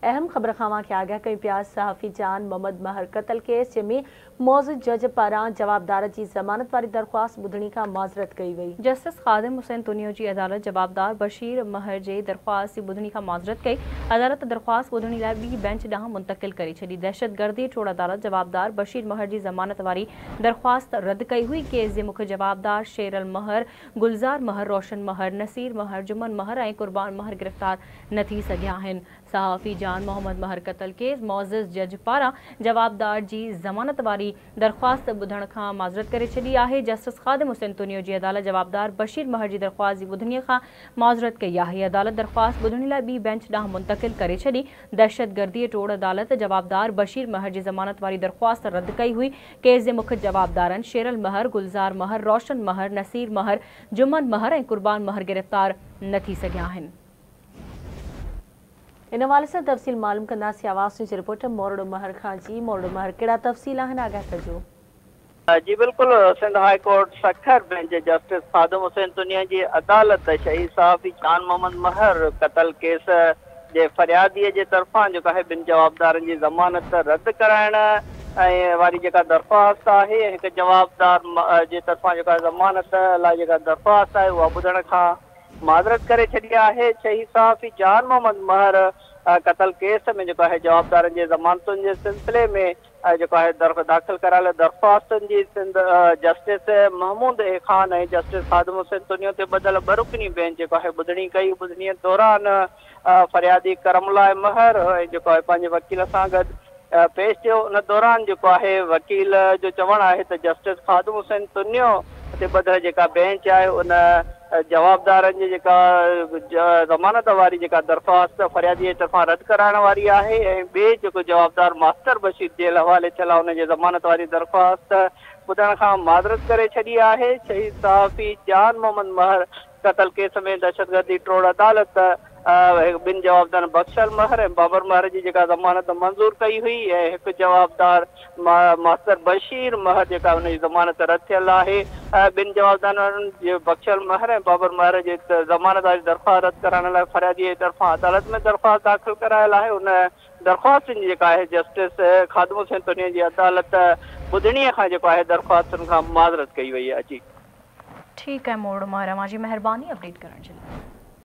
अहम ख़बर खां खे आगाह कयूं पिया। सहाफ़ी जान मोहम्मद महर क़त्ल केस में मौजूद जज पारां जवाबदार जी ज़मानत वारी दरख़्वास्त ॿुधणी खां माज़रत कई वई। जस्टिस ख़ादिम हुसैन तुनियो जी अदालत जवाबदार बशीर महर जे दरख़्वास्त जी ॿुधणी खां माज़रत कई। अदालत दरख़्वास्त ॿुधणी लाइ ॿी बेंच ॾांहुं मुंतक़िल करे छॾी। दहशतगर्दी टोड़ अदालत जवाबदार बशीर महर जी ज़मानत वारी दरख़्वास्त रद्द कई हुई। केस जे मुख्य जवाबदार शेरल महर, गुलज़ार महर, रोशन महर, नसीर महर, जुमन महर ऐं कुर्बान महर गिरफ़्तार न थी सघिया आहिनि। सहाफ़ी जान मोहम्मद महर क़त्ल केस मौज़िज़ जज पारां जवाबदार जी ज़मानत वारी दरख़्वास्त ॿुधण खां माज़रत करे छॾी आहे। जस्टिस ख़ादिम हुसैन तुनियो जी अदालत जवाबदार बशीर महर जी दरख़्वास्त जी ॿुधणीअ खां माज़रत कई आहे। अदालत दरख़्वास्त ॿुधणी लाइ ॿी बेंच ॾांहुं मुंतक़िल करे छॾी। दहशतगर्दी टोड़ अदालत जवाबदार बशीर महर जी ज़मानत वारी दरख़्वास्त रद्द कई हुई। केस जे मुख्य जवाबदारनि शेरल महर, गुलज़ार महर, रोशन महर, नसीर महर, जुमन महर ऐं कुर्बान महर गिरफ़्तार न थी सघिया आहिनि। इन हवाले सां तफ़सील मालूम कंदासीं। आवाज़ न्यूज़ रिपोर्टर मोरडो महर खां। जी मोरडो महर, कहिड़ा तफ़सील आहिनि, आगाह कजो। जी बिल्कुल, Sindh high court Sukkur bench justice Khadim Hussain Tunio जी अदालत शहीद सहाफ़ी जान मोहम्मद महर क़त्ल केस जे फरियादीअ जे तरफ़ां जेका आहे ॿिनि जवाबदारनि जी ज़मानत रद्द कराइण ऐं वारी जेका दरख़्वास्त आहे, हिकु जवाबदार जे तरफ़ां जेका ज़मानत लाइ जेका दरख़्वास्त आहे उहा ॿुधण खां माज़रत करे छॾी आहे। शहीद सहाफ़ी जान मोहम्मद महर क़त्ल केस में जेको आहे जवाबदारनि जे ज़मानतुनि जे सिलसिले में जेको आहे दाख़िल करायल दरख़्वास्तुनि जी सिंध जस्टिस महमूद ए ख़ान ऐं जस्टिस ख़ादिम हुसैन तुनियो ते ॿधल ॿ रुकनी बेंच जेको आहे ॿुधणी कई। ॿुधणीअ दौरान फरियादी करमलाए महर जेको आहे पंहिंजे वकील सां गॾु पेश थियो। उन दौरान जेको आहे वकील जो चवणु आहे त जस्टिस ख़ादिम हुसैन तुनियो ते ॿधल जेका बेंच आहे उन जवाबदारनि जी जेका ज़मानत वारी जेका दरख़्वास्त फरियादीअ जे तरफ़ां रद्द कराइण वारी आहे ऐं ॿिए जेको जवाबदार मास्टर बशीर जेल हवाले थियल आहे उनजे ज़मानत वारी दरख़्वास्त ॿुधण खां माज़रत करे छॾी आहे। शहीद सहाफ़ी जान मोहम्मद महर क़त्ल केस में दहशतगर्दी टोड़ अदालत ॿिनि जवाबदार बख्शल महर ऐं बाबर महर जी जेका ज़मानत मंज़ूर कई हुई ऐं हिकु जवाबदार मास्टर बशीर महर जेका हुनजी ज़मानत रद्द थियल आहे। ॿिनि जवाबदारनि जे बख्शल महर ऐं बाबर महर जे ज़मानत वारी दरख़्वास्त रद्द कराइण लाइ फरियादीअ जे तरफ़ां अदालत में दरख़्वास्त दाख़िल करायल आहे। उन दरख़्वास्तुनि जी जेका आहे जस्टिस ख़ादिम हुसैन तुनिया जी अदालत ॿुधणीअ खां जेको आहे दरख़्वास्तुनि खां माज़रत कई वई आहे। जी ठीकु आहे मोरडो महर, मुंहिंजी महिरबानी अपडेट करण जे लाइ।